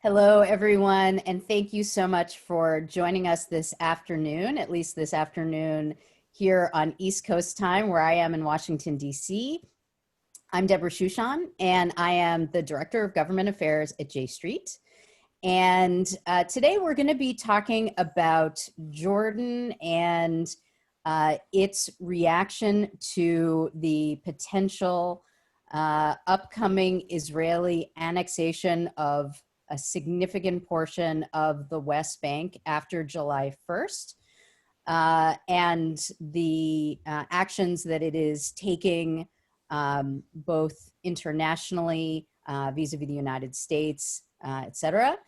Hello, everyone, and thank you so much for joining us this afternoon, at least this afternoon here on East Coast time, where I am in Washington, D.C. I'm Debra Shushan, and I am the Director of Government Affairs at J Street. And today we're going to be talking about Jordan and its reaction to the potential upcoming Israeli annexation of a significant portion of the West Bank after July 1st, and the actions that it is taking both internationally, vis-a-vis the United States, et cetera.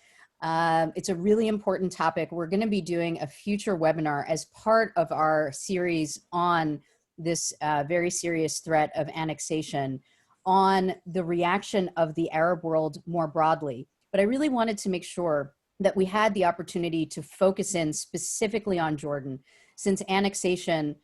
It's a really important topic. We're going to be doing a future webinar as part of our series on this very serious threat of annexation, on the reaction of the Arab world more broadly. But I really wanted to make sure that we had the opportunity to focus in specifically on Jordan, since annexation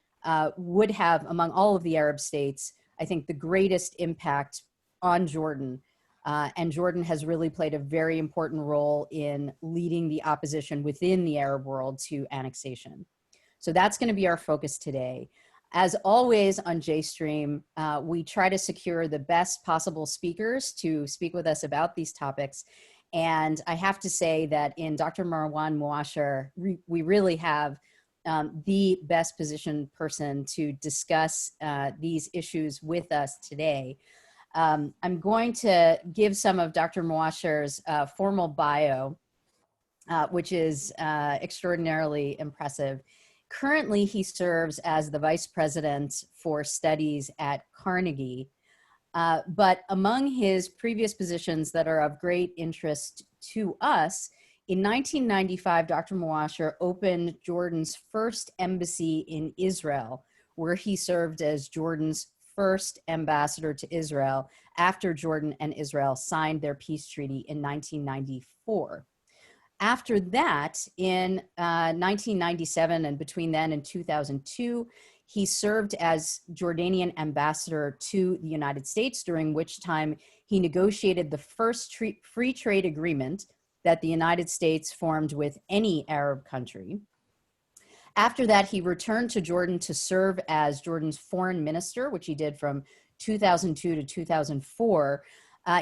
would have, among all of the Arab states, I think the greatest impact on Jordan. And Jordan has really played a very important role in leading the opposition within the Arab world to annexation. So that's going to be our focus today. As always on JStream, we try to secure the best possible speakers to speak with us about these topics. And I have to say that in Dr. Marwan Muasher, we really have the best positioned person to discuss these issues with us today. I'm going to give some of Dr. Muasher's formal bio, which is extraordinarily impressive. Currently, he serves as the Vice President for Studies at Carnegie. But among his previous positions that are of great interest to us, in 1995, Dr. Muasher opened Jordan's first embassy in Israel, where he served as Jordan's first ambassador to Israel after Jordan and Israel signed their peace treaty in 1994. After that, in 1997 and between then and 2002, he served as Jordanian ambassador to the United States, during which time he negotiated the first free trade agreement that the United States formed with any Arab country. After that, he returned to Jordan to serve as Jordan's foreign minister, which he did from 2002 to 2004.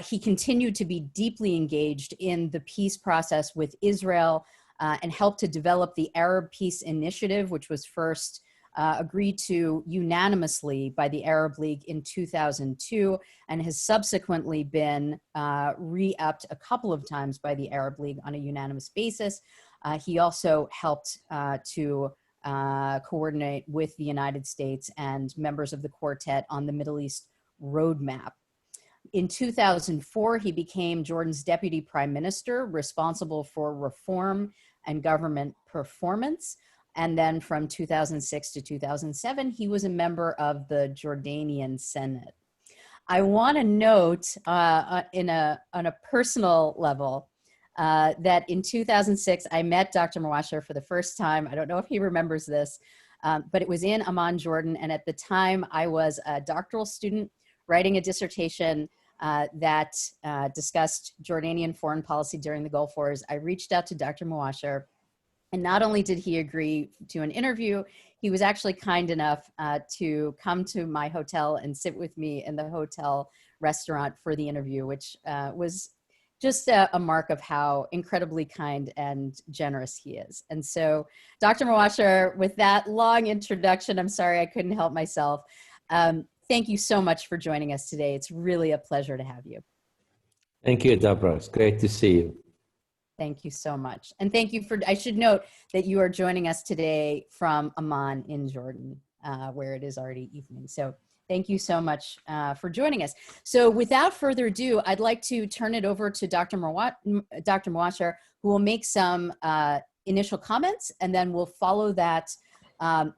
He continued to be deeply engaged in the peace process with Israel and helped to develop the Arab Peace Initiative, which was first agreed to unanimously by the Arab League in 2002 and has subsequently been re-upped a couple of times by the Arab League on a unanimous basis. He also helped to coordinate with the United States and members of the quartet on the Middle East roadmap. In 2004, he became Jordan's deputy prime minister, responsible for reform and government performance. And then from 2006 to 2007, he was a member of the Jordanian Senate. I want to note on a personal level that in 2006, I met Dr. Muasher for the first time. I don't know if he remembers this, but it was in Amman, Jordan. And at the time, I was a doctoral student writing a dissertation that discussed Jordanian foreign policy during the Gulf Wars. I reached out to Dr. Muasher, and not only did he agree to an interview, he was actually kind enough to come to my hotel and sit with me in the hotel restaurant for the interview, which was just a mark of how incredibly kind and generous he is. And so, Dr. Muasher, with that long introduction, I'm sorry I couldn't help myself. Thank you so much for joining us today. It's really a pleasure to have you. Thank you, Debra. It's great to see you. Thank you so much. And thank you for, I should note that you are joining us today from Amman in Jordan, where it is already evening. So thank you so much for joining us. So without further ado, I'd like to turn it over to Dr. Muasher, who will make some initial comments, and then we'll follow that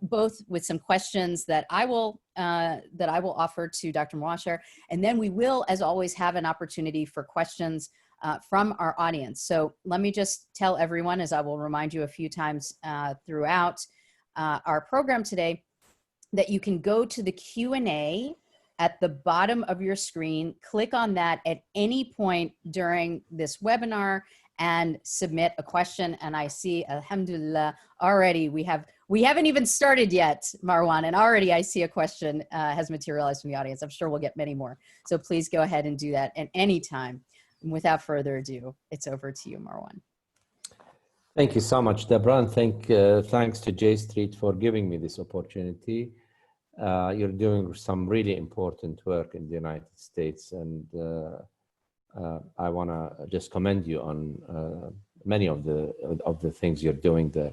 both with some questions that I will offer to Dr. Muasher, and then we will, as always, have an opportunity for questions from our audience. So let me just tell everyone, as I will remind you a few times throughout our program today, that you can go to the Q&A at the bottom of your screen, click on that at any point during this webinar, and submit a question. And I see, alhamdulillah, already we haven't even started yet, Marwan, and already I see a question has materialized from the audience. I'm sure we'll get many more. So please go ahead and do that at any time. And without further ado, it's over to you, Marwan. Thank you so much, Debra, and thanks to J Street for giving me this opportunity. You're doing some really important work in the United States, and I want to just commend you on many of the things you're doing there.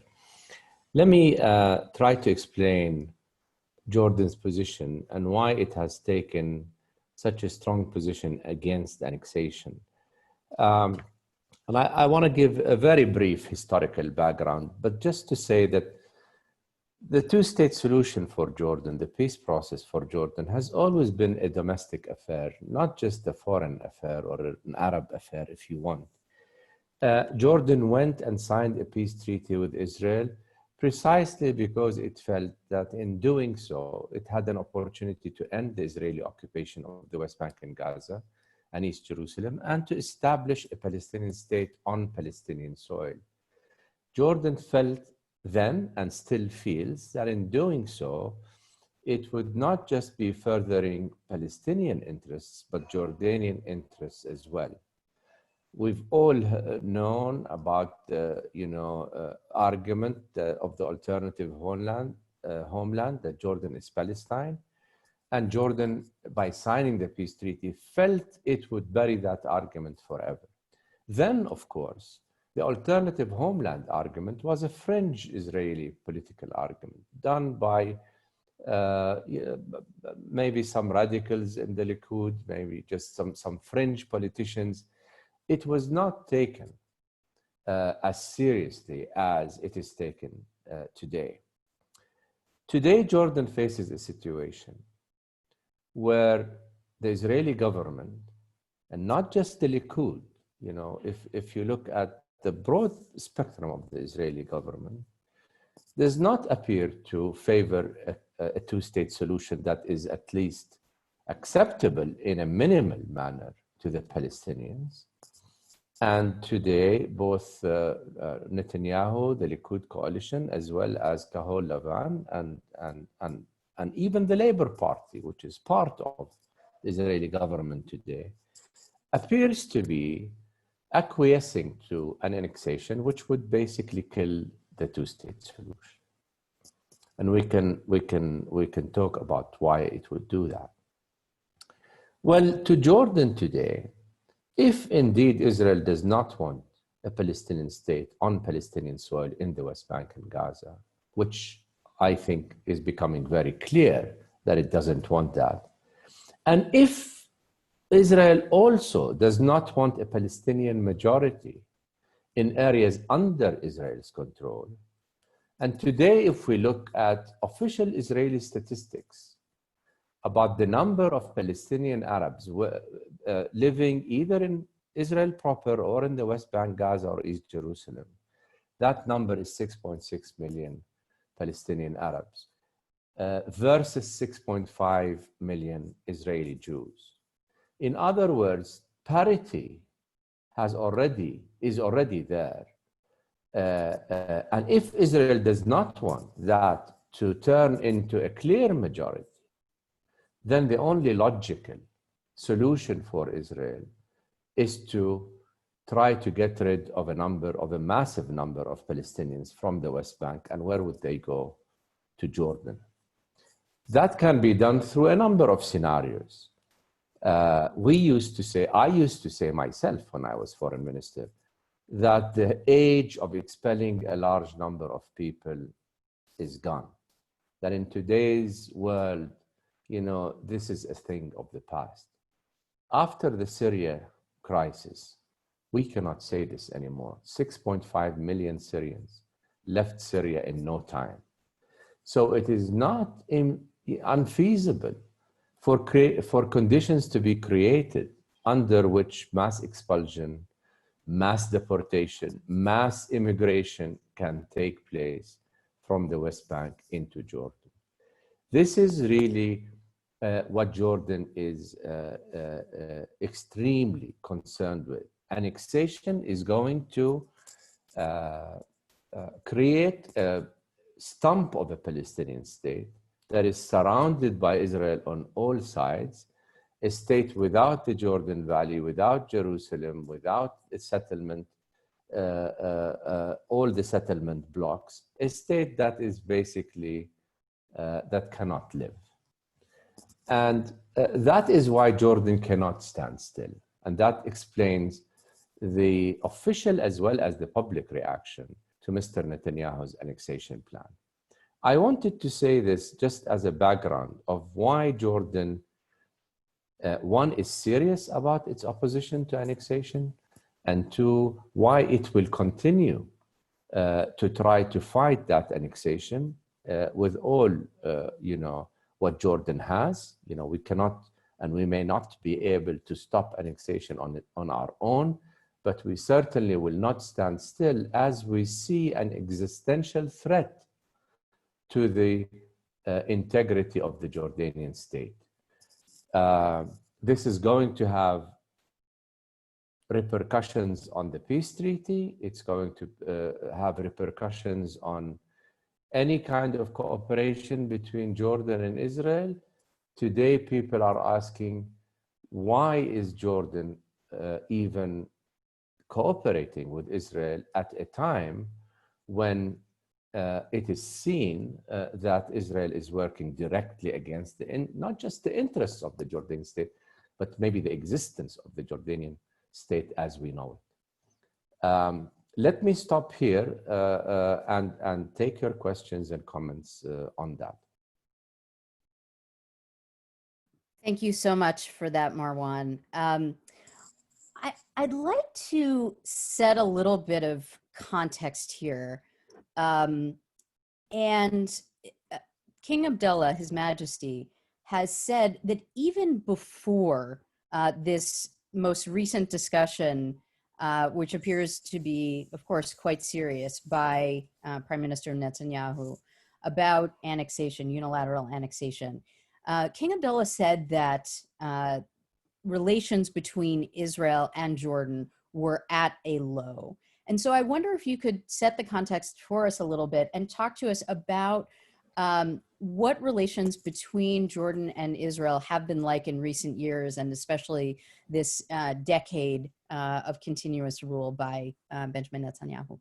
Let me try to explain Jordan's position and why it has taken such a strong position against annexation. And I want to give a very brief historical background, but just to say that the two-state solution for Jordan, the peace process for Jordan, has always been a domestic affair, not just a foreign affair or an Arab affair, if you want. Jordan went and signed a peace treaty with Israel precisely because it felt that in doing so, it had an opportunity to end the Israeli occupation of the West Bank and Gaza and East Jerusalem, and to establish a Palestinian state on Palestinian soil. Jordan felt then, and still feels, that in doing so, it would not just be furthering Palestinian interests, but Jordanian interests as well. We've all known about the argument of the alternative homeland that Jordan is Palestine. And Jordan, by signing the peace treaty, felt it would bury that argument forever. Then, of course, the alternative homeland argument was a fringe Israeli political argument done by maybe some radicals in the Likud, maybe just some fringe politicians. It was not taken as seriously as it is taken today. Today, Jordan faces a situation where the Israeli government, and not just the Likud, if you look at the broad spectrum of the Israeli government, does not appear to favor a two-state solution that is at least acceptable in a minimal manner to the Palestinians. And today, both Netanyahu, the Likud coalition, as well as Kahol Lavan and even the Labour Party, which is part of the Israeli government today, appears to be acquiescing to an annexation, which would basically kill the two-state solution. And we can talk about why it would do that. Well, to Jordan today, if indeed Israel does not want a Palestinian state on Palestinian soil in the West Bank and Gaza, which I think is becoming very clear that it doesn't want that. And if Israel also does not want a Palestinian majority in areas under Israel's control, and today if we look at official Israeli statistics about the number of Palestinian Arabs living either in Israel proper or in the West Bank, Gaza, or East Jerusalem, that number is 6.6 million Palestinian Arabs versus 6.5 million Israeli Jews. In other words, parity is already there. And if Israel does not want that to turn into a clear majority, then the only logical solution for Israel is to try to get rid of a massive number of Palestinians from the West Bank. And where would they go? To Jordan. That can be done through a number of scenarios. I used to say myself when I was foreign minister, that the age of expelling a large number of people is gone. That in today's world, this is a thing of the past. After the Syria crisis, we cannot say this anymore. 6.5 million Syrians left Syria in no time. So it is not unfeasible for conditions to be created under which mass expulsion, mass deportation, mass immigration can take place from the West Bank into Jordan. This is really what Jordan is extremely concerned with. annexation is going to create a stump of a Palestinian state that is surrounded by Israel on all sides, a state without the Jordan Valley, without Jerusalem, without a settlement, all the settlement blocks, a state that is basically, that cannot live. And that is why Jordan cannot stand still. And that explains the official as well as the public reaction to Mr. Netanyahu's annexation plan. I wanted to say this just as a background of why Jordan, one, is serious about its opposition to annexation, and two, why it will continue to try to fight that annexation with all, what Jordan has. We cannot, and we may not be able to stop annexation on our own, but we certainly will not stand still as we see an existential threat to the integrity of the Jordanian state. This is going to have repercussions on the peace treaty. It's going to have repercussions on any kind of cooperation between Jordan and Israel. Today, people are asking, why is Jordan even cooperating with Israel at a time when it is seen that Israel is working directly against not just the interests of the Jordanian state, but maybe the existence of the Jordanian state as we know it. Let me stop here and take your questions and comments on that. Thank you so much for that, Marwan. I'd like to set a little bit of context here. And King Abdullah, His Majesty, has said that even before this most recent discussion, which appears to be, of course, quite serious by Prime Minister Netanyahu about annexation, unilateral annexation, King Abdullah said that relations between Israel and Jordan were at a low. And so I wonder if you could set the context for us a little bit and talk to us about what relations between Jordan and Israel have been like in recent years, and especially this decade of continuous rule by Benjamin Netanyahu.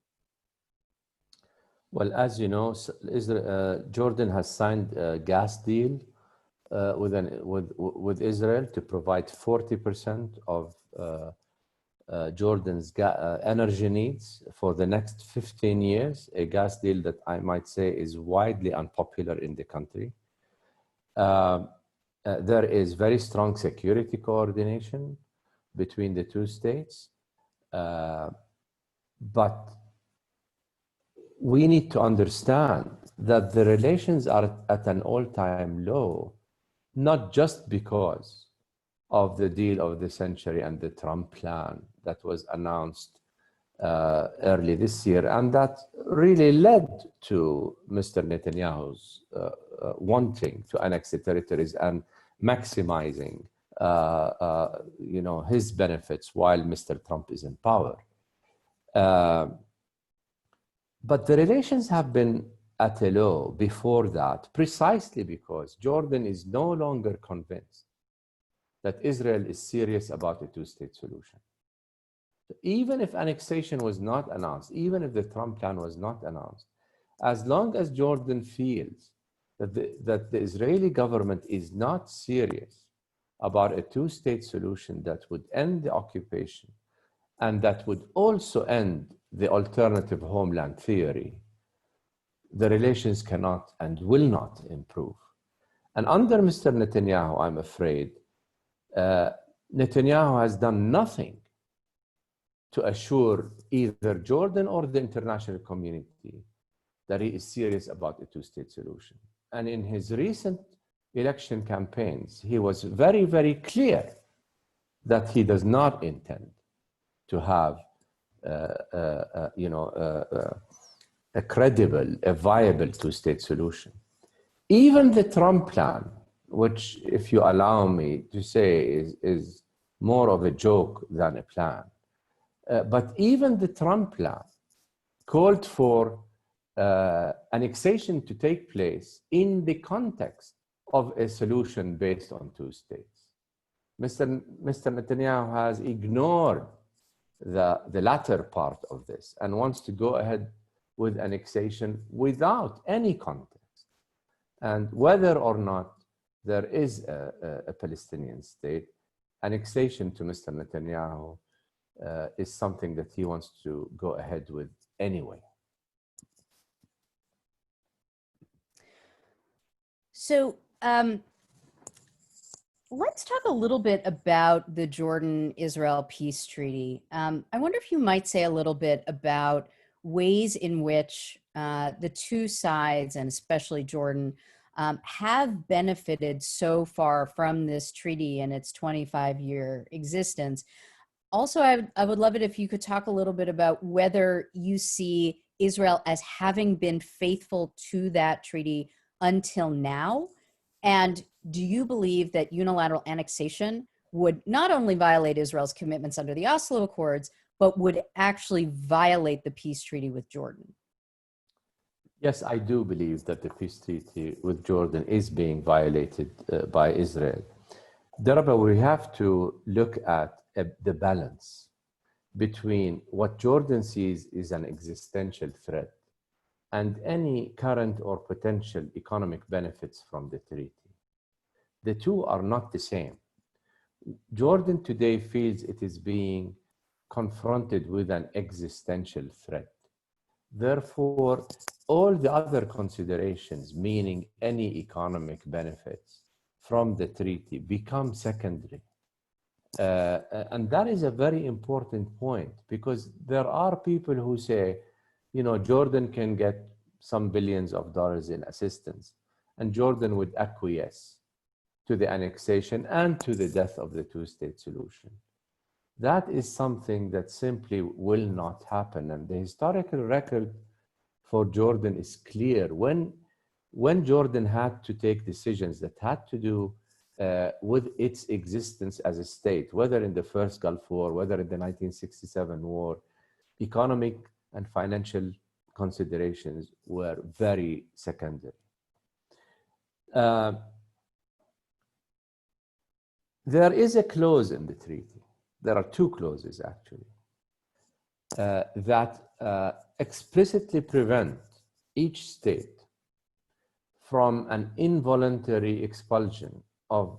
Well, as you know, Jordan has signed a gas deal with Israel to provide 40% of Jordan's energy needs for the next 15 years, a gas deal that I might say is widely unpopular in the country. There is very strong security coordination between the two states, but we need to understand that the relations are at an all-time low, not just because of the deal of the century and the Trump plan that was announced early this year, and that really led to Mr. Netanyahu's wanting to annex the territories and maximizing his benefits while Mr. Trump is in power. But the relations have been at a low before that, precisely because Jordan is no longer convinced that Israel is serious about a two-state solution. Even if annexation was not announced, even if the Trump plan was not announced, as long as Jordan feels that the Israeli government is not serious about a two-state solution that would end the occupation and that would also end the alternative homeland theory, the relations cannot and will not improve. And under Mr. Netanyahu, I'm afraid, Netanyahu has done nothing to assure either Jordan or the international community that he is serious about a two-state solution. And in his recent election campaigns, he was very, very clear that he does not intend to have a credible, a viable two-state solution. Even the Trump plan, which, if you allow me to say, is more of a joke than a plan, But even the Trump plan called for annexation to take place in the context of a solution based on two states. Mr. Netanyahu has ignored the latter part of this and wants to go ahead with annexation without any context. And whether or not there is a Palestinian state, annexation to Mr. Netanyahu is something that he wants to go ahead with anyway. So let's talk a little bit about the Jordan-Israel peace treaty. I wonder if you might say a little bit about ways in which the two sides, and especially Jordan, have benefited so far from this treaty and its 25-year existence. Also, I would love it if you could talk a little bit about whether you see Israel as having been faithful to that treaty until now. And do you believe that unilateral annexation would not only violate Israel's commitments under the Oslo Accords, but would actually violate the peace treaty with Jordan? Yes, I do believe that the peace treaty with Jordan is being violated by Israel. Debra, we have to look at the balance between what Jordan sees is an existential threat and any current or potential economic benefits from the treaty. The two are not the same. Jordan today feels it is being confronted with an existential threat. Therefore, all the other considerations, meaning any economic benefits from the treaty, become secondary. And that is a very important point, because there are people who say, you know, Jordan can get some billions of dollars in assistance, and Jordan would acquiesce to the annexation and to the death of the two-state solution. That is something that simply will not happen. And the historical record for Jordan is clear. When Jordan had to take decisions that had to do with its existence as a state, whether in the first Gulf War, whether in the 1967 war, economic and financial considerations were very secondary. There is a clause in the treaty. There are two clauses, actually, that explicitly prevent each state from an involuntary expulsion of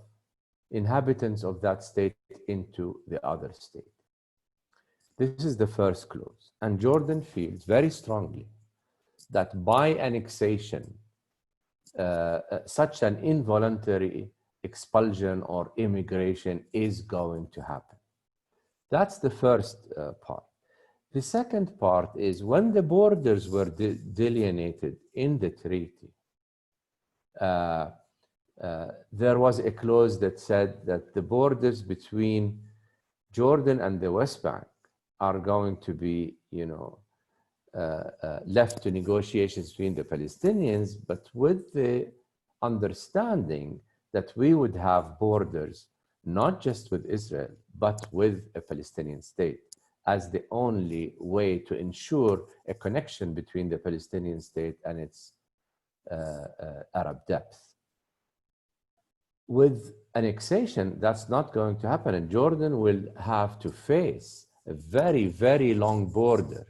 inhabitants of that state into the other state. This is the first clause. And Jordan feels very strongly that by annexation, such an involuntary expulsion or immigration is going to happen. That's the first part. The second part is when the borders were delineated in the treaty, there was a clause that said that the borders between Jordan and the West Bank are going to be, left to negotiations between the Palestinians, but with the understanding that we would have borders not just with Israel, but with a Palestinian state as the only way to ensure a connection between the Palestinian state and its Arab depth. With annexation, that's not going to happen, and Jordan will have to face a very, very long border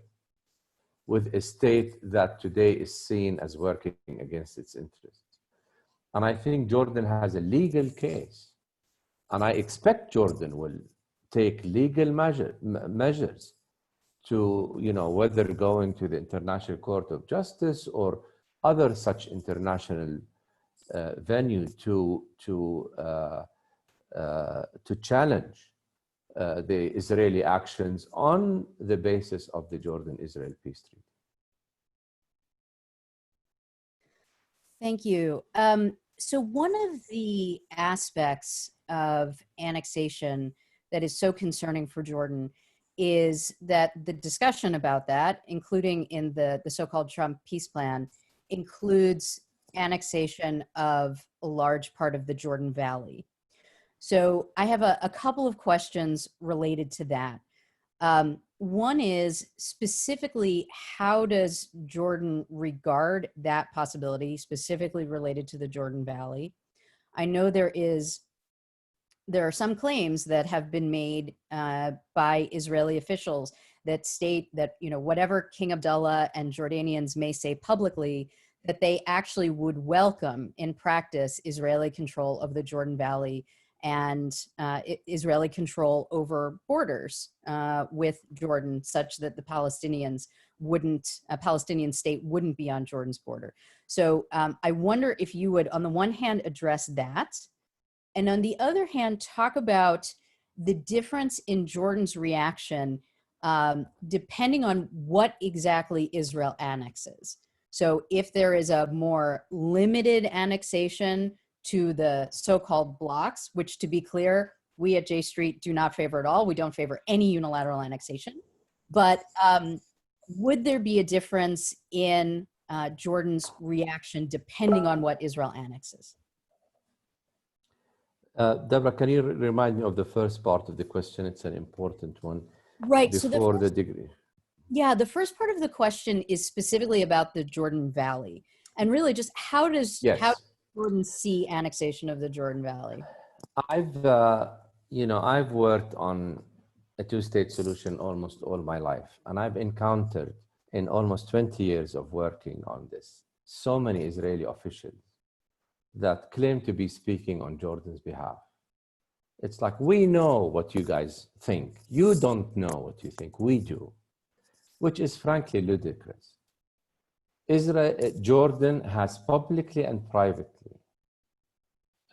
with a state that today is seen as working against its interests. And I think Jordan has a legal case, and I expect Jordan will take legal measures to, whether going to the International Court of Justice or other such international venue to challenge the Israeli actions on the basis of the Jordan-Israel peace treaty. Thank you. So one of the aspects of annexation that is so concerning for Jordan is that the discussion about that, including in the so-called Trump peace plan, includes annexation of a large part of the Jordan Valley. So I have a couple of questions related to that. One is specifically, how does Jordan regard that possibility, specifically related to the Jordan Valley? I know there are some claims that have been made by Israeli officials that state that, whatever King Abdullah and Jordanians may say publicly, that they actually would welcome in practice Israeli control of the Jordan Valley and Israeli control over borders with Jordan, such that the Palestinians a Palestinian state wouldn't be on Jordan's border. So I wonder if you would, on the one hand, address that, and on the other hand, talk about the difference in Jordan's reaction depending on what exactly Israel annexes. So if there is a more limited annexation to the so-called blocks, which, to be clear, we at J Street do not favor at all. We don't favor any unilateral annexation. But would there be a difference in Jordan's reaction depending on what Israel annexes? Debra, can you remind me of the first part of the question? It's an important one. Right. Before the degree. Yeah, the first part of the question is specifically about the Jordan Valley, and really just how does Jordan see annexation of the Jordan Valley? I've worked on a two-state solution almost all my life, and I've encountered in almost 20 years of working on this so many Israeli officials that claim to be speaking on Jordan's behalf. It's like, we know what you guys think. You don't know what you think. We do, which is frankly ludicrous. Jordan has publicly and privately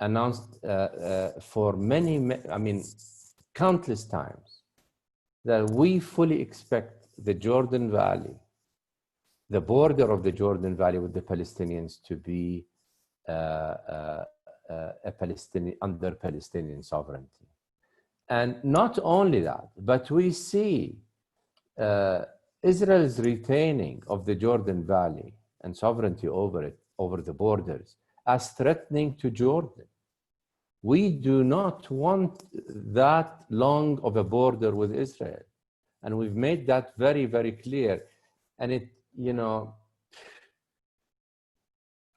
announced for countless times that we fully expect the Jordan Valley, the border of the Jordan Valley with the Palestinians, to be under Palestinian sovereignty. And not only that, but we see Israel's retaining of the Jordan Valley and sovereignty over it, over the borders, as threatening to Jordan. We do not want that long of a border with Israel. And we've made that very, very clear. And it,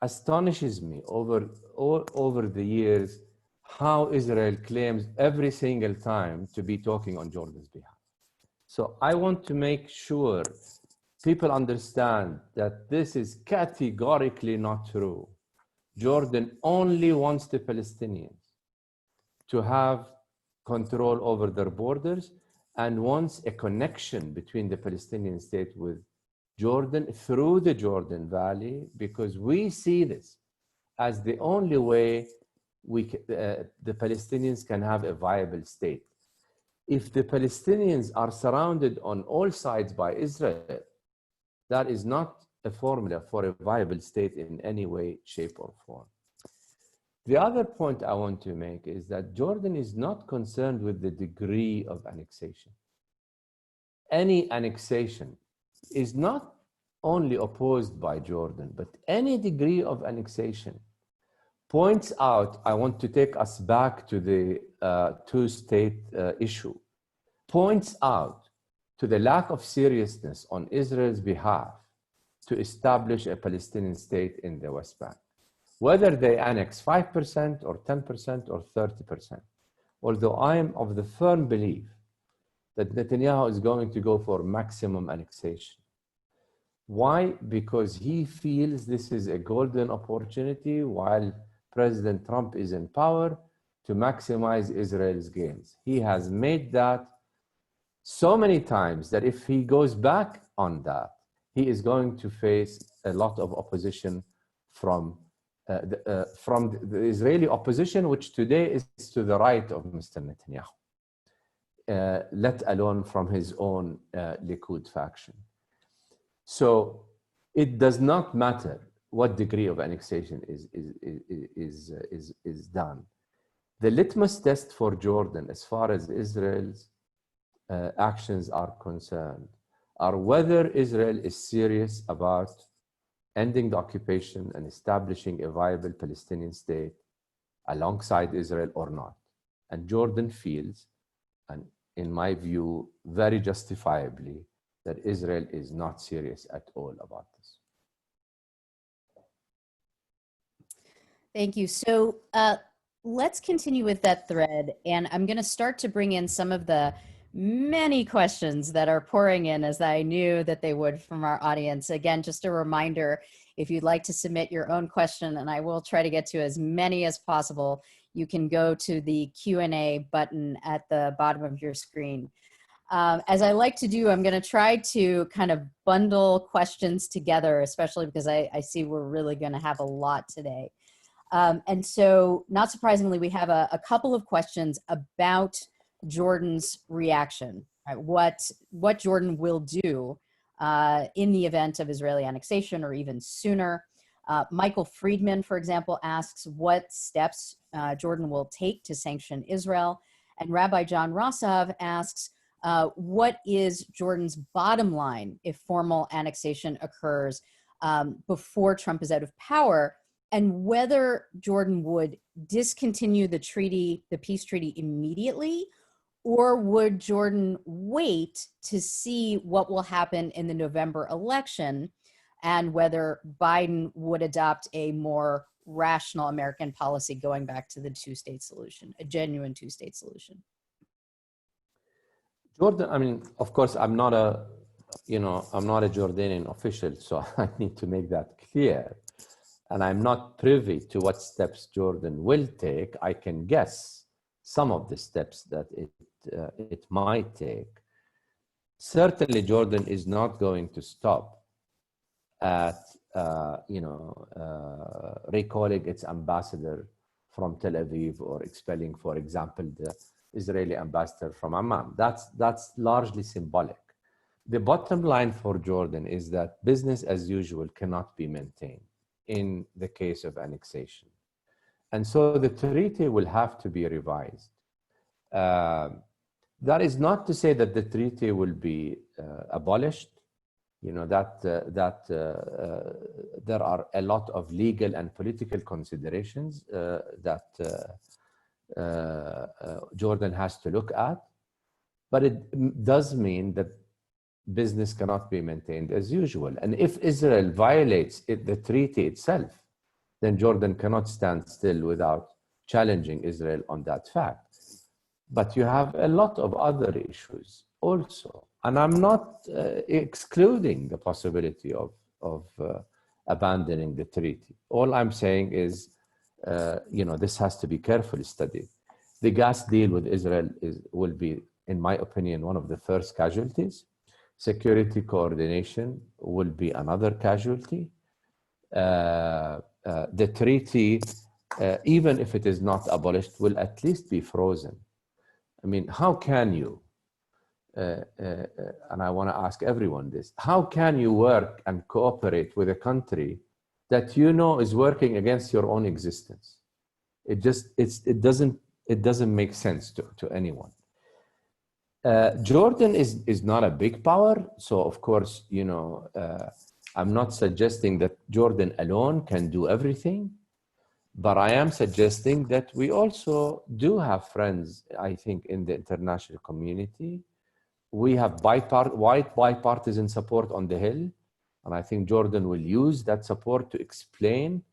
astonishes me over the years how Israel claims every single time to be talking on Jordan's behalf. So I want to make sure people understand that this is categorically not true. Jordan only wants the Palestinians to have control over their borders and wants a connection between the Palestinian state with Jordan through the Jordan Valley, because we see this as the only way the Palestinians can have a viable state. If the Palestinians are surrounded on all sides by Israel, that is not a formula for a viable state in any way, shape, or form. The other point I want to make is that Jordan is not concerned with the degree of annexation. Any annexation is not only opposed by Jordan, but any degree of annexation points out, I want to take us back to the two-state issue, points out to the lack of seriousness on Israel's behalf to establish a Palestinian state in the West Bank, whether they annex 5% or 10% or 30%. Although I am of the firm belief that Netanyahu is going to go for maximum annexation. Why? Because he feels this is a golden opportunity while President Trump is in power to maximize Israel's gains. He has made that so many times that if he goes back on that, he is going to face a lot of opposition from the Israeli opposition, which today is to the right of Mr. Netanyahu, let alone from his own Likud faction. So it does not matter what degree of annexation is done. The litmus test for Jordan, as far as Israel's actions are concerned, are whether Israel is serious about ending the occupation and establishing a viable Palestinian state alongside Israel or not. And Jordan feels, and in my view, very justifiably, that Israel is not serious at all about this. Thank you. So let's continue with that thread. And I'm going to start to bring in some of the many questions that are pouring in, as I knew that they would from our audience. Again, just a reminder, if you'd like to submit your own question, and I will try to get to as many as possible, you can go to the Q&A button at the bottom of your screen. As I like to do, I'm going to try to kind of bundle questions together, especially because I see we're really going to have a lot today. And so, not surprisingly, we have a couple of questions about Jordan's reaction, right? What Jordan will do in the event of Israeli annexation or even sooner. Michael Friedman, for example, asks what steps Jordan will take to sanction Israel. And Rabbi John Rosov asks, what is Jordan's bottom line if formal annexation occurs before Trump is out of power, and whether Jordan would discontinue the treaty, the peace treaty, immediately, or would Jordan wait to see what will happen in the November election and whether Biden would adopt a more rational American policy going back to the two-state solution, a genuine two-state solution? Jordan, I mean, of course, I'm not a Jordanian official, so I need to make that clear. And I'm not privy to what steps Jordan will take. I can guess some of the steps that it might take. Certainly, Jordan is not going to stop at recalling its ambassador from Tel Aviv or expelling, for example, the Israeli ambassador from Amman. That's largely symbolic. The bottom line for Jordan is that business as usual cannot be maintained in the case of annexation. And so the treaty will have to be revised. That is not to say that the treaty will be abolished. There are a lot of legal and political considerations that Jordan has to look at. But it does mean that business cannot be maintained as usual. And if Israel violates the treaty itself, then Jordan cannot stand still without challenging Israel on that fact. But you have a lot of other issues also. And I'm not excluding the possibility of abandoning the treaty. All I'm saying is, this has to be carefully studied. The gas deal with Israel will be, in my opinion, one of the first casualties. Security coordination will be another casualty. The treaty, even if it is not abolished, will at least be frozen. I mean, how can you, and I want to ask everyone this, how can you work and cooperate with a country that you know is working against your own existence? It doesn't make sense to anyone. Jordan is not a big power, so of course, I'm not suggesting that Jordan alone can do everything, but I am suggesting that we also do have friends, I think, in the international community. We have wide bipartisan support on the Hill, and I think Jordan will use that support to explain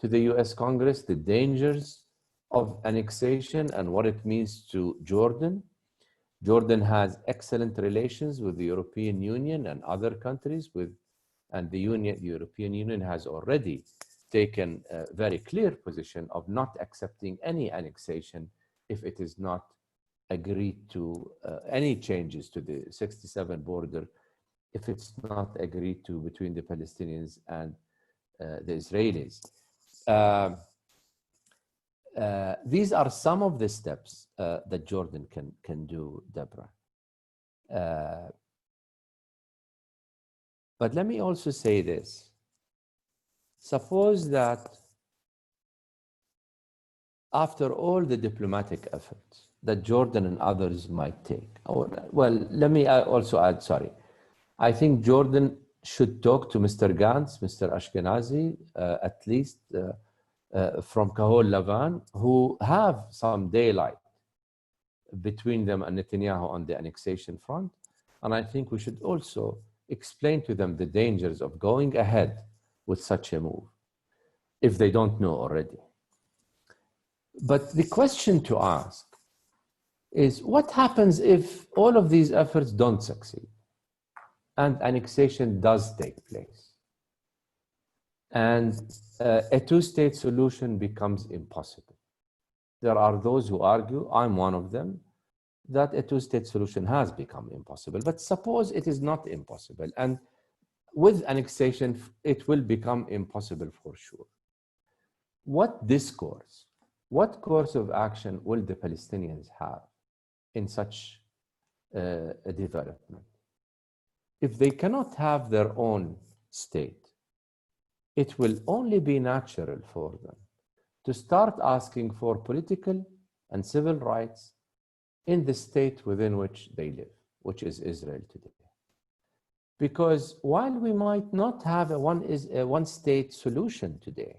to the US Congress the dangers of annexation and what it means to Jordan. Jordan has excellent relations with the European Union and other countries, and the European Union has already taken a very clear position of not accepting any annexation if it is not agreed to, any changes to the 67 border, if it's not agreed to between the Palestinians and the Israelis. These are some of the steps that Jordan can do, Debra. But let me also say this. Suppose that after all the diplomatic efforts that Jordan and others might take, well, let me also add, sorry. I think Jordan should talk to Mr. Gantz, Mr. Ashkenazi, at least from Kahol Lavan, who have some daylight between them and Netanyahu on the annexation front. And I think we should also explain to them the dangers of going ahead with such a move, if they don't know already. But the question to ask is, what happens if all of these efforts don't succeed and annexation does take place? And a two-state solution becomes impossible. There are those who argue, I'm one of them, that a two-state solution has become impossible. But suppose it is not impossible, and with annexation, it will become impossible for sure. What discourse, what course of action will the Palestinians have in such a development? If they cannot have their own state, it will only be natural for them to start asking for political and civil rights in the state within which they live, which is Israel today. Because while we might not have a one-state solution today,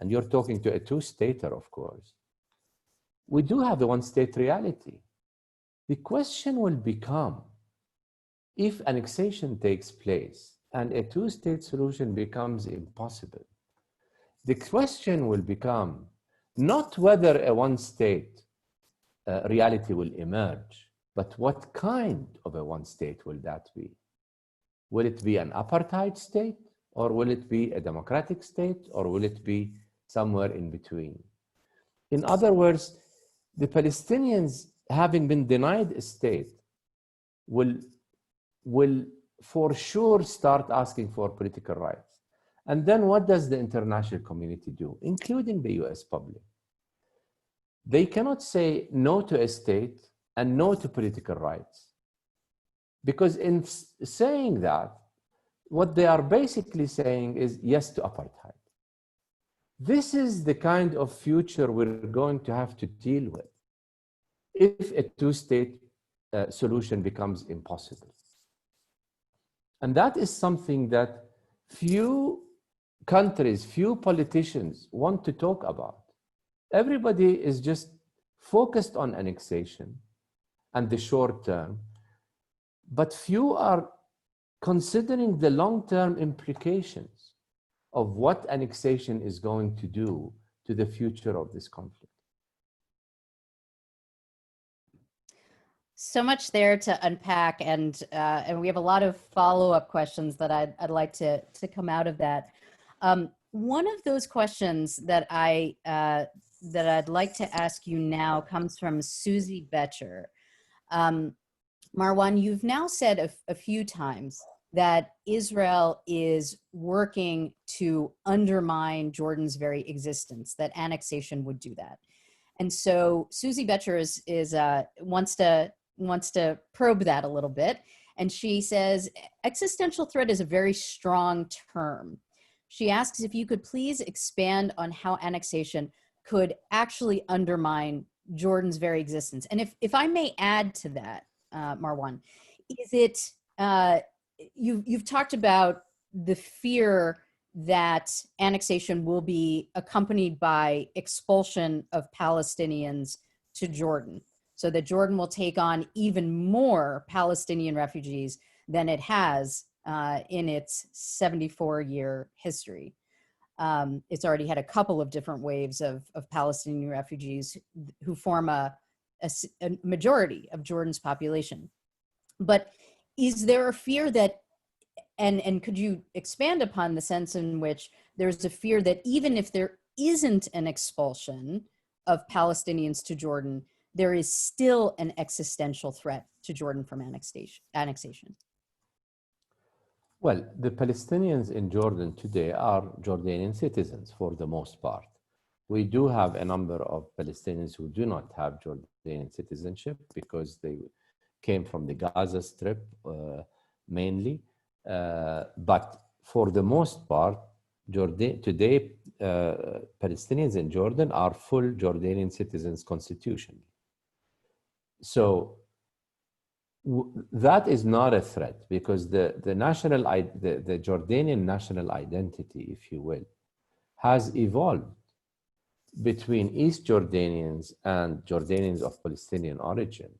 and you're talking to a two-stater, of course, we do have a one-state reality. The question will become, if annexation takes place and a two-state solution becomes impossible, the question will become not whether a one-state reality will emerge, but what kind of a one-state will that be? Will it be an apartheid state, or will it be a democratic state, or will it be somewhere in between? In other words, the Palestinians, having been denied a state, will for sure start asking for political rights. And then what does the international community do, including the US public? They cannot say no to a state and no to political rights. Because in saying that, what they are basically saying is yes to apartheid. This is the kind of future we're going to have to deal with if a two-state solution becomes impossible. And that is something that few countries, few politicians want to talk about. Everybody is just focused on annexation and the short term, but few are considering the long-term implications of what annexation is going to do to the future of this conflict. So much there to unpack, and we have a lot of follow-up questions that I'd like to come out of that. One of those questions that I'd like to ask you now comes from Susie Betcher. Marwan, you've now said a few times that Israel is working to undermine Jordan's very existence, that annexation would do that. And so Susie Betcher wants to probe that a little bit. And she says, existential threat is a very strong term. She asks if you could please expand on how annexation could actually undermine Jordan's very existence. And if I may add to that, Marwan, is it, you've talked about the fear that annexation will be accompanied by expulsion of Palestinians to Jordan, so that Jordan will take on even more Palestinian refugees than it has in its 74-year history. It's already had a couple of different waves of Palestinian refugees who form a majority of Jordan's population. But is there a fear that, and could you expand upon the sense in which there's a fear that even if there isn't an expulsion of Palestinians to Jordan, there is still an existential threat to Jordan from annexation? Well, the Palestinians in Jordan today are Jordanian citizens for the most part. We do have a number of Palestinians who do not have Jordanian citizenship because they came from the Gaza Strip mainly. But for the most part, today, Palestinians in Jordan are full Jordanian citizens constitutionally. So that is not a threat because the Jordanian national identity, if you will, has evolved between East Jordanians and Jordanians of Palestinian origin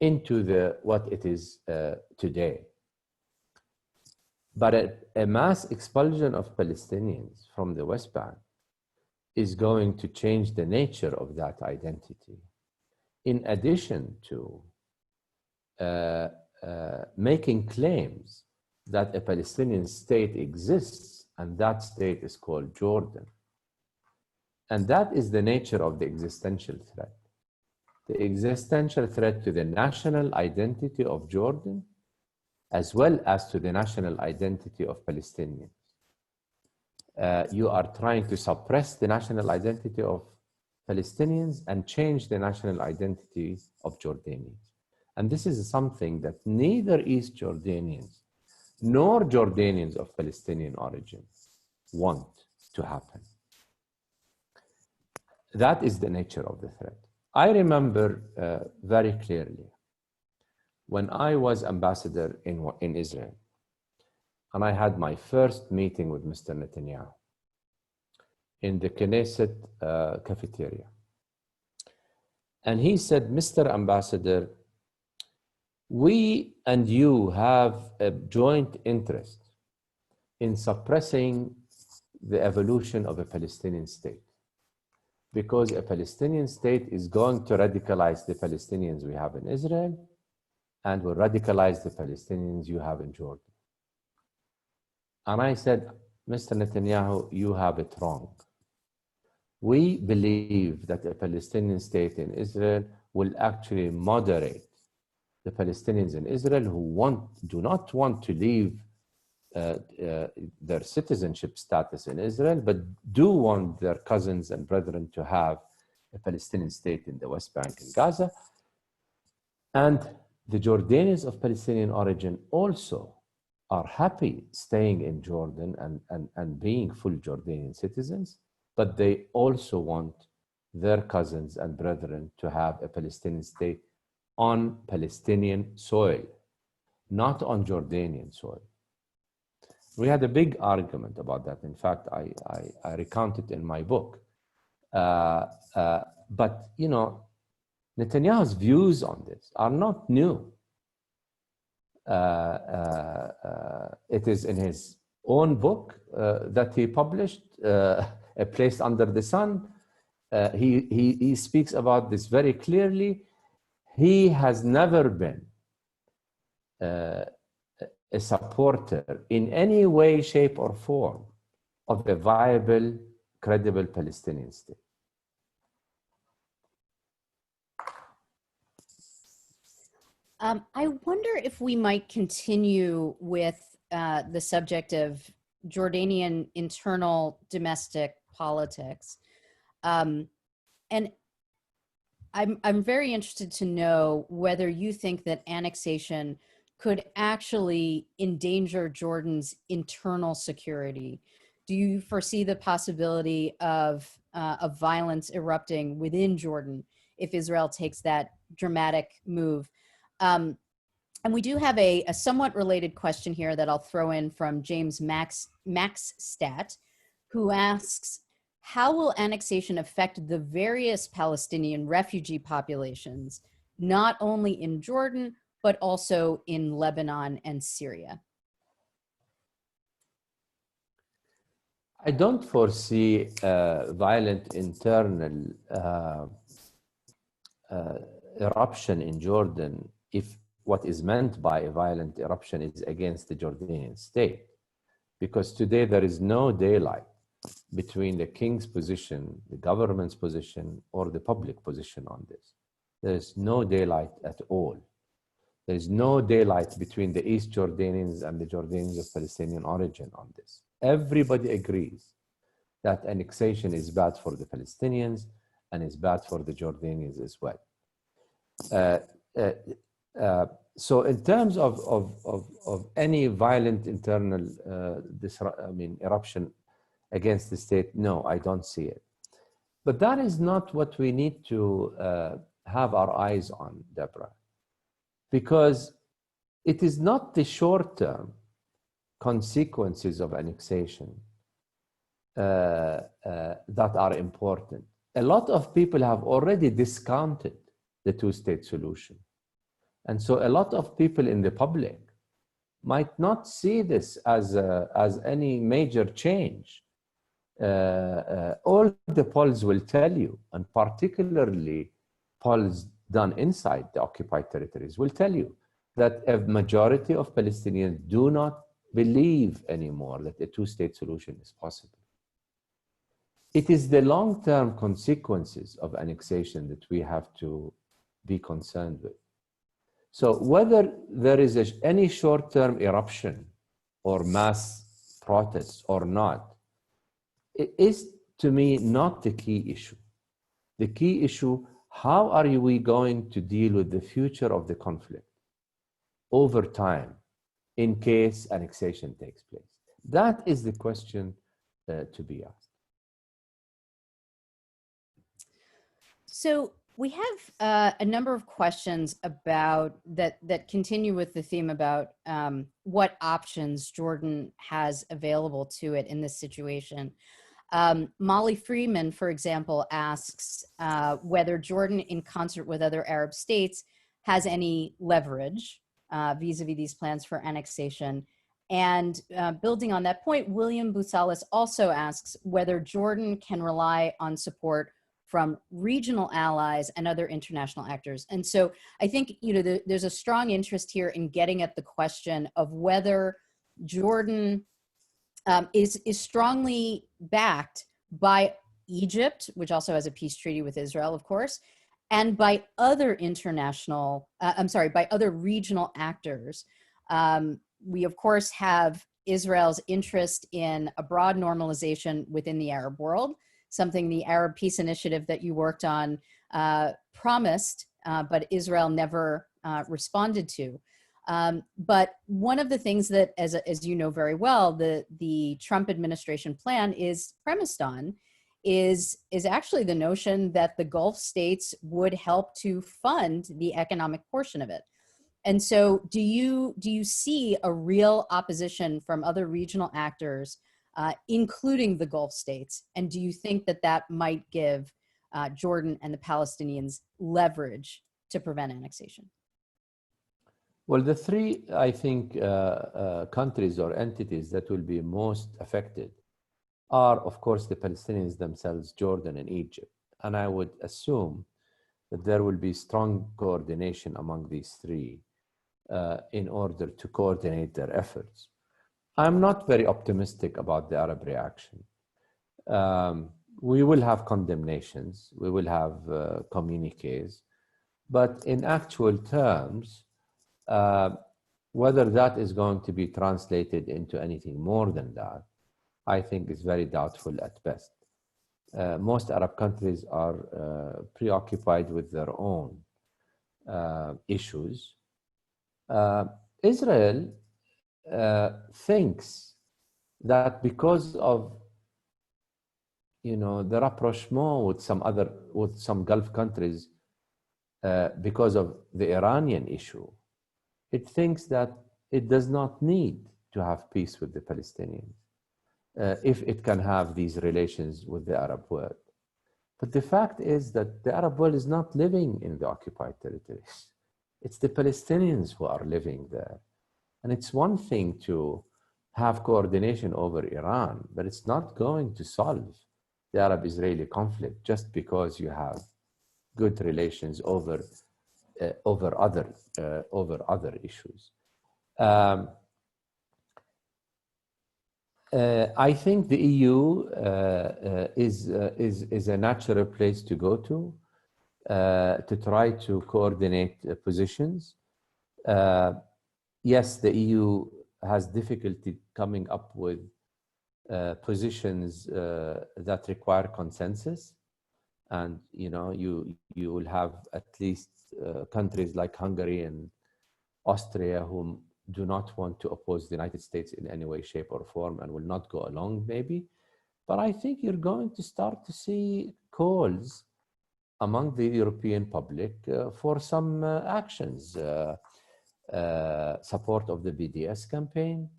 into what it is today. But a mass expulsion of Palestinians from the West Bank is going to change the nature of that identity, in addition to making claims that a Palestinian state exists, and that state is called Jordan. And that is the nature of the existential threat. The existential threat to the national identity of Jordan, as well as to the national identity of Palestinians. You are trying to suppress the national identity of Palestinians and change the national identity of Jordanians. And this is something that neither East Jordanians nor Jordanians of Palestinian origin want to happen. That is the nature of the threat. I remember very clearly when I was ambassador in Israel, and I had my first meeting with Mr. Netanyahu in the Knesset cafeteria. And he said, Mr. Ambassador, we and you have a joint interest in suppressing the evolution of a Palestinian state, because a Palestinian state is going to radicalize the Palestinians we have in Israel and will radicalize the Palestinians you have in Jordan. And I said, Mr. Netanyahu, you have it wrong. We believe that a Palestinian state in Israel will actually moderate the Palestinians in Israel who do not want to leave their citizenship status in Israel, but do want their cousins and brethren to have a Palestinian state in the West Bank and Gaza. And the Jordanians of Palestinian origin also are happy staying in Jordan and being full Jordanian citizens, but they also want their cousins and brethren to have a Palestinian state on Palestinian soil, not on Jordanian soil. We had a big argument about that. In fact, I recount it in my book. But, you know, Netanyahu's views on this are not new. It is in his own book that he published, A Place Under the Sun. He speaks about this very clearly. He has never been a supporter in any way, shape, or form of a viable, credible Palestinian state. I wonder if we might continue with the subject of Jordanian internal domestic politics. And I'm very interested to know whether you think that annexation could actually endanger Jordan's internal security. Do you foresee the possibility of violence erupting within Jordan if Israel takes that dramatic move? And we do have a somewhat related question here that I'll throw in from James Maxstat, who asks, how will annexation affect the various Palestinian refugee populations, not only in Jordan, but also in Lebanon and Syria? I don't foresee violent internal eruption in Jordan if what is meant by a violent eruption is against the Jordanian state. Because today there is no daylight between the king's position, the government's position, or the public position on this. There is no daylight at all. There is no daylight between the East Jordanians and the Jordanians of Palestinian origin on this. Everybody agrees that annexation is bad for the Palestinians and is bad for the Jordanians as well. So in terms of any violent internal eruption against the state, no, I don't see it. But that is not what we need to have our eyes on, Debra, because it is not the short-term consequences of annexation that are important. A lot of people have already discounted the two-state solution. And so a lot of people in the public might not see this as any major change. All the polls will tell you, and particularly polls done inside the occupied territories will tell you that a majority of Palestinians do not believe anymore that a two-state solution is possible. It is the long-term consequences of annexation that we have to be concerned with. So whether there is any short-term eruption or mass protests or not, it is, to me, not the key issue. The key issue, how are we going to deal with the future of the conflict over time in case annexation takes place? That is the question to be asked. So we have a number of questions about that continue with the theme about what options Jordan has available to it in this situation. Molly Freeman, for example, asks whether Jordan, in concert with other Arab states, has any leverage vis-a-vis these plans for annexation. And building on that point, William Busalis also asks whether Jordan can rely on support from regional allies and other international actors. And so I think, there's a strong interest here in getting at the question of whether Jordan is strongly backed by Egypt, which also has a peace treaty with Israel, of course, and by other by other regional actors. We, of course, have Israel's interest in a broad normalization within the Arab world, something the Arab Peace Initiative that you worked on promised, but Israel never responded to. But one of the things that, as you know very well, the Trump administration plan is premised on is actually the notion that the Gulf states would help to fund the economic portion of it. And so do you see a real opposition from other regional actors, including the Gulf states? And do you think that might give Jordan and the Palestinians leverage to prevent annexation? Well, the three, I think, countries or entities that will be most affected are, of course, the Palestinians themselves, Jordan and Egypt. And I would assume that there will be strong coordination among these three in order to coordinate their efforts. I'm not very optimistic about the Arab reaction. We will have condemnations, we will have communiques, but in actual terms, whether that is going to be translated into anything more than that, I think is very doubtful at best. Most Arab countries are preoccupied with their own issues. Israel thinks that because of the rapprochement with some Gulf countries, because of the Iranian issue, it thinks that it does not need to have peace with the Palestinians if it can have these relations with the Arab world. But the fact is that the Arab world is not living in the occupied territories. It's the Palestinians who are living there. And it's one thing to have coordination over Iran, but it's not going to solve the Arab-Israeli conflict just because you have good relations over other issues. I think the EU is a natural place to go to try to coordinate positions. Yes, the EU has difficulty coming up with positions that require consensus, and you will have at least countries like Hungary and Austria who do not want to oppose the United States in any way, shape, or form, and will not go along, maybe. But I think you're going to start to see calls among the European public for some actions, support of the BDS campaign,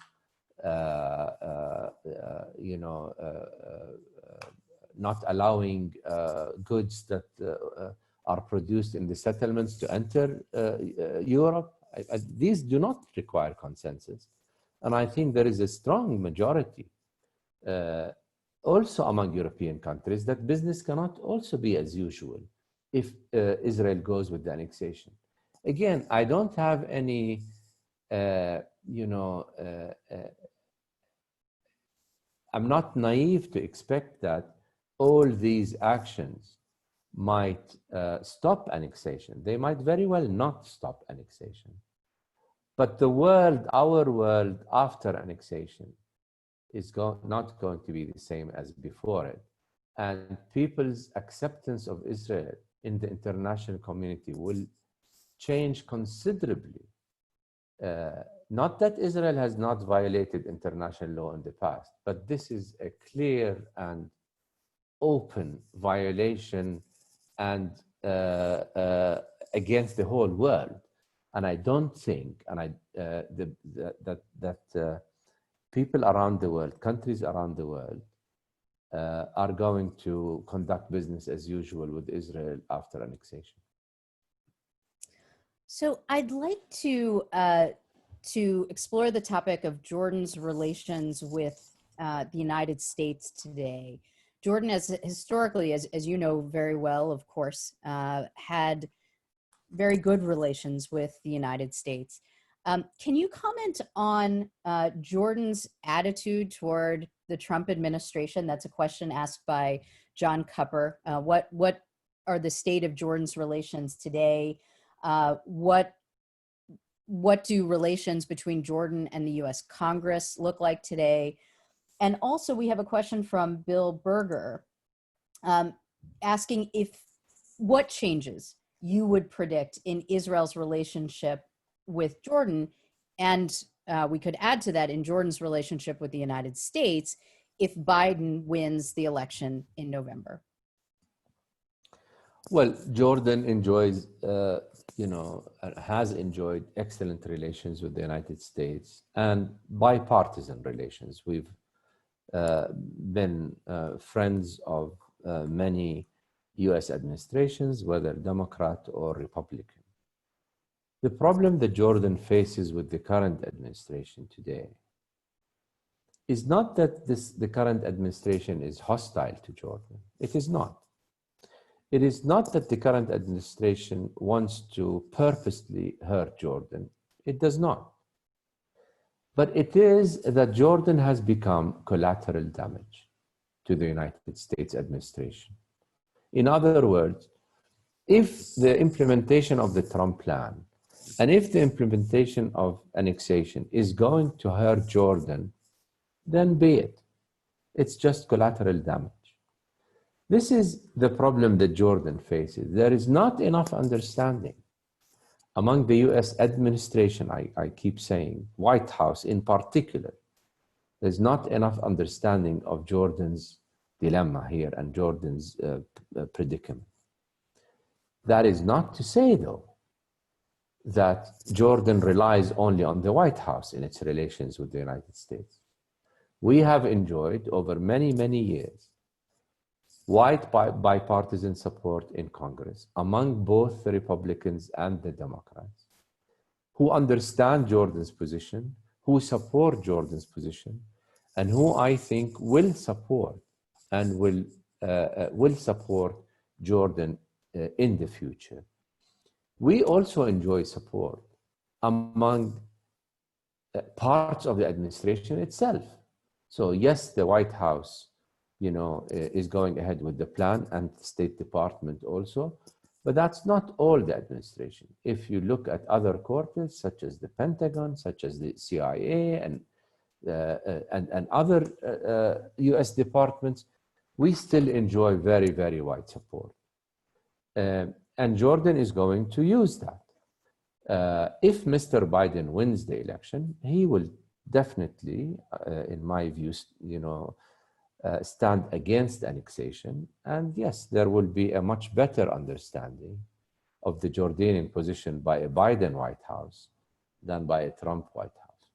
not allowing goods that are produced in the settlements to enter Europe. These do not require consensus. And I think there is a strong majority also among European countries that business cannot also be as usual if Israel goes with the annexation. Again, I don't have any, I'm not naive to expect that all these actions might stop annexation. They might very well not stop annexation. But the world, our world after annexation, is not going to be the same as before it. And people's acceptance of Israel in the international community will change considerably. Not that Israel has not violated international law in the past, but this is a clear and open violation and against the whole world. And I don't think, and that people around the world, countries around the world, are going to conduct business as usual with Israel after annexation. So I'd like to explore the topic of Jordan's relations with the United States today. Jordan has historically, as you know very well, of course, had very good relations with the United States. Can you comment on Jordan's attitude toward the Trump administration? That's a question asked by John Cupper. What are the state of Jordan's relations today? What do relations between Jordan and the U.S. Congress look like today? And also we have a question from Bill Berger asking what changes you would predict in Israel's relationship with Jordan, and we could add to that in Jordan's relationship with the United States if Biden wins the election in November. Well, Jordan enjoys, has enjoyed excellent relations with the United States and bipartisan relations. We've been friends of many US administrations, whether Democrat or Republican. The problem that Jordan faces with the current administration today is not that the current administration is hostile to Jordan. It is not. It is not that the current administration wants to purposely hurt Jordan. It does not. But it is that Jordan has become collateral damage to the United States administration. In other words, if the implementation of the Trump plan and if the implementation of annexation is going to hurt Jordan, then be it. It's just collateral damage. This is the problem that Jordan faces. There is not enough understanding among the US administration, I keep saying, White House in particular. There's not enough understanding of Jordan's dilemma here and Jordan's predicament. That is not to say, though, that Jordan relies only on the White House in its relations with the United States. We have enjoyed over many, many years wide bipartisan support in Congress among both the Republicans and the Democrats who understand Jordan's position, who support Jordan's position, and who I think will support and will support Jordan in the future. We also enjoy support among parts of the administration itself. So yes, the White House, is going ahead with the plan, and the State Department also, but that's not all the administration. If you look at other quarters, such as the Pentagon, such as the CIA, and other US departments, we still enjoy very, very wide support. And Jordan is going to use that. If Mr. Biden wins the election, he will definitely, in my view, stand against annexation. And yes, there will be a much better understanding of the Jordanian position by a Biden White House than by a Trump White House.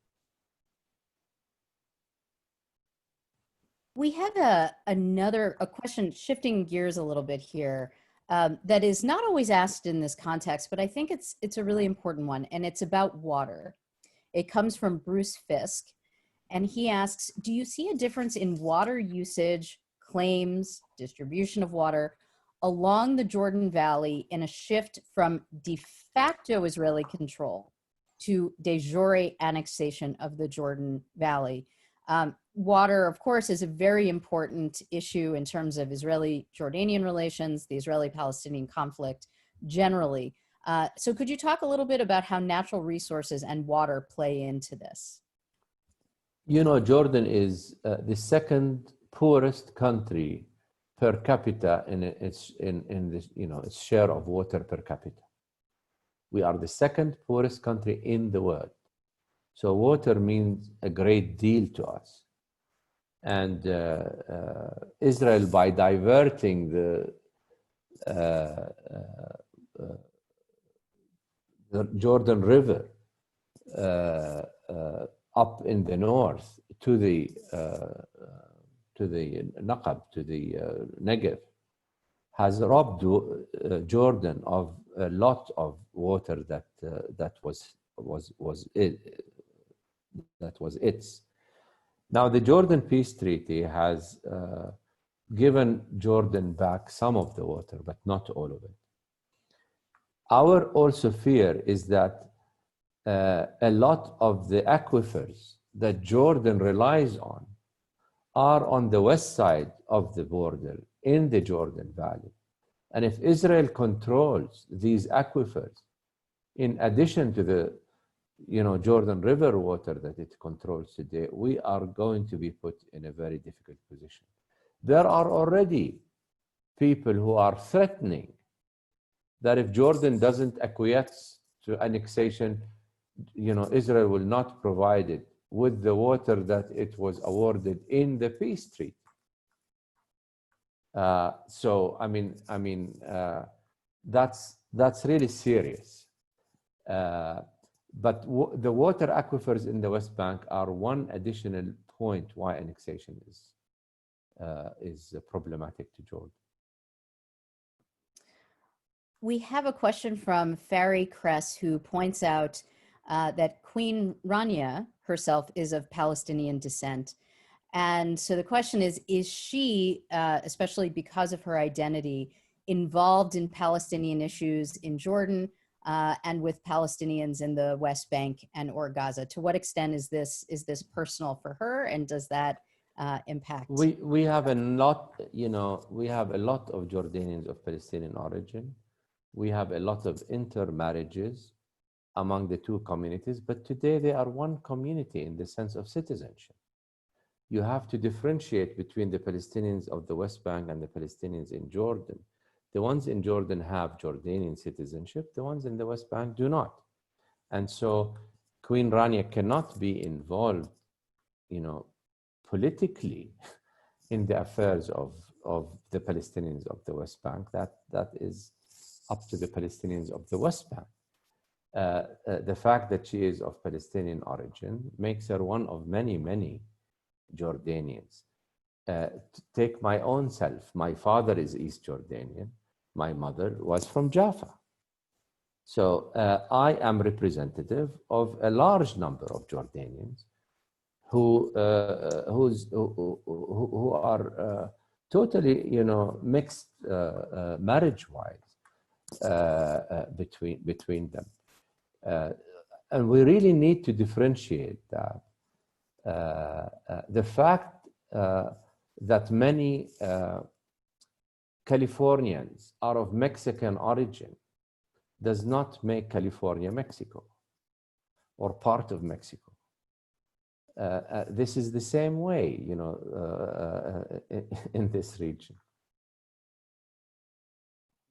We have a question, shifting gears a little bit here, that is not always asked in this context, but I think it's a really important one, and it's about water. It comes from Bruce Fisk, and he asks, do you see a difference in water usage, claims, distribution of water along the Jordan Valley in a shift from de facto Israeli control to de jure annexation of the Jordan Valley? Water, of course, is a very important issue in terms of Israeli-Jordanian relations, the Israeli-Palestinian conflict generally. So could you talk a little bit about how natural resources and water play into this? You know, Jordan is the second poorest country per capita in this, you know, its share of water per capita. We are the second poorest country in the world. So water means a great deal to us. And Israel, by diverting the Jordan River up in the north to the Naqab, to the Negev, has robbed Jordan of a lot of water that was its. Now, the Jordan Peace Treaty has given Jordan back some of the water, but not all of it. Our also fear is that a lot of the aquifers that Jordan relies on are on the west side of the border in the Jordan Valley. And if Israel controls these aquifers, in addition to the Jordan River water that it controls today, we are going to be put in a very difficult position. There are already people who are threatening that if Jordan doesn't acquiesce to annexation, Israel will not provide it with the water that it was awarded in the peace treaty. So that's really serious. But the water aquifers in the West Bank are one additional point why annexation is problematic to Jordan. We have a question from Fari Kress, who points out that Queen Rania herself is of Palestinian descent. And so the question is she, especially because of her identity, involved in Palestinian issues in Jordan and with Palestinians in the West Bank and or Gaza? To what extent is this personal for her, and does that impact? We have a lot, we have a lot of Jordanians of Palestinian origin. We have a lot of intermarriages among the two communities, but today they are one community in the sense of citizenship. You have to differentiate between the Palestinians of the West Bank and the Palestinians in Jordan. The ones in Jordan have Jordanian citizenship, the ones in the West Bank do not. And so Queen Rania cannot be involved, politically in the affairs of the Palestinians of the West Bank. That is up to the Palestinians of the West Bank. The fact that she is of Palestinian origin makes her one of many, many Jordanians. Take my own self. My father is East Jordanian. My mother was from Jaffa. So I am representative of a large number of Jordanians who are totally, mixed marriage-wise between them. And we really need to differentiate that. The fact that many Californians are of Mexican origin does not make California Mexico or part of Mexico. This is the same way, in this region.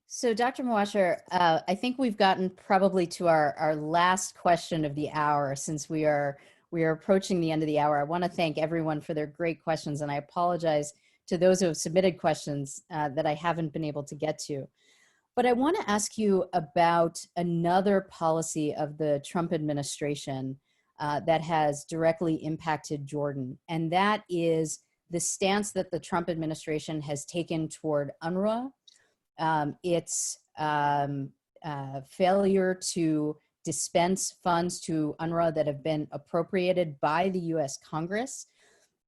So, Dr. Muasher, I think we've gotten probably to our last question of the hour, since we are approaching the end of the hour. I want to thank everyone for their great questions, and I apologize to those who have submitted questions that I haven't been able to get to. But I want to ask you about another policy of the Trump administration that has directly impacted Jordan, and that is the stance that the Trump administration has taken toward UNRWA, its failure to dispense funds to UNRWA that have been appropriated by the US Congress,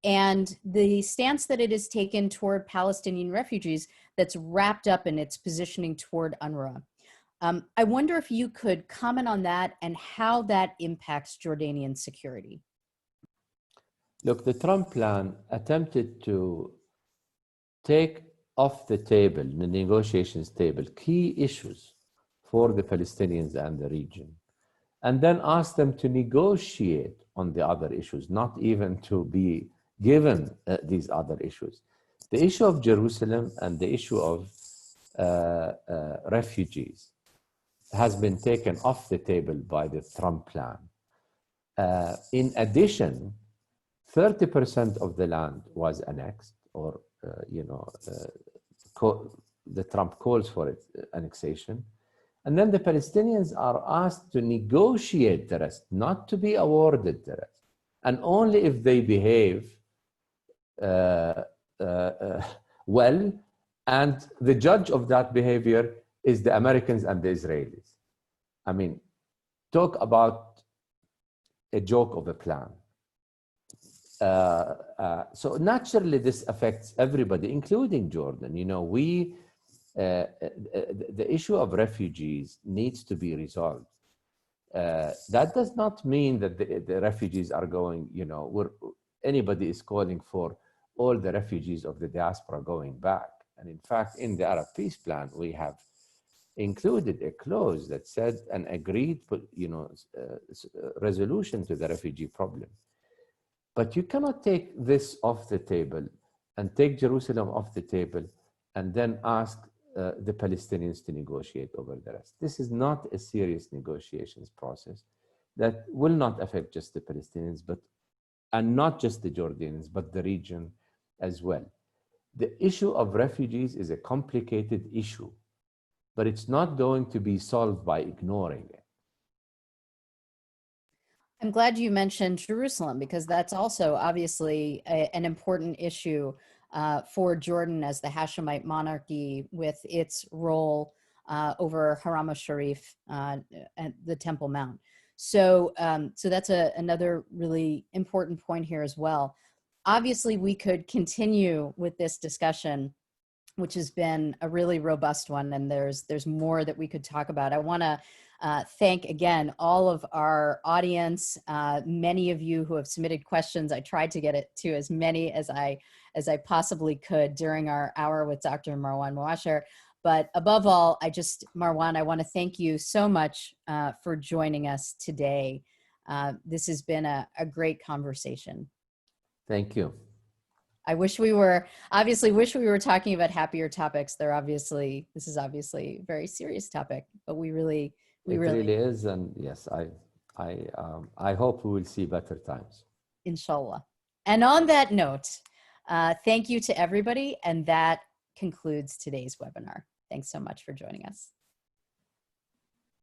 and the stance that it has taken toward Palestinian refugees that's wrapped up in its positioning toward UNRWA. I wonder if you could comment on that and how that impacts Jordanian security. Look, the Trump plan attempted to take off the table, the negotiations table, key issues for the Palestinians and the region, and then ask them to negotiate on the other issues, not even to be given these other issues. The issue of Jerusalem and the issue of refugees has been taken off the table by the Trump plan. In addition, 30% of the land was annexed, or the Trump calls for it, annexation. And then the Palestinians are asked to negotiate the rest, not to be awarded the rest. And only if they behave well, and the judge of that behavior is the Americans and the Israelis. I mean, talk about a joke of a plan. So naturally, this affects everybody, including Jordan. You know, the issue of refugees needs to be resolved. That does not mean that the refugees are going, you know, anybody is calling for all the refugees of the diaspora going back. And in fact, in the Arab Peace Plan, we have included a clause that said an agreed, resolution to the refugee problem. But you cannot take this off the table and take Jerusalem off the table and then ask the Palestinians to negotiate over the rest. This is not a serious negotiations process that will not affect just the Palestinians, and not just the Jordanians, but the region as well. The issue of refugees is a complicated issue, but it's not going to be solved by ignoring it. I'm glad you mentioned Jerusalem, because that's also obviously an important issue for Jordan as the Hashemite monarchy, with its role over Haram al-Sharif and the Temple Mount. So that's another really important point here as well. Obviously, we could continue with this discussion, which has been a really robust one, and there's more that we could talk about. I want to thank again all of our audience, many of you who have submitted questions. I tried to get it to as many as I possibly could during our hour with Dr. Marwan Muasher. But above all, Marwan, I want to thank you so much for joining us today. This has been a great conversation. Thank you. I wish we were talking about happier topics. This is obviously a very serious topic, but it really is. And yes, I hope we will see better times. Inshallah. And on that note, thank you to everybody. And that concludes today's webinar. Thanks so much for joining us.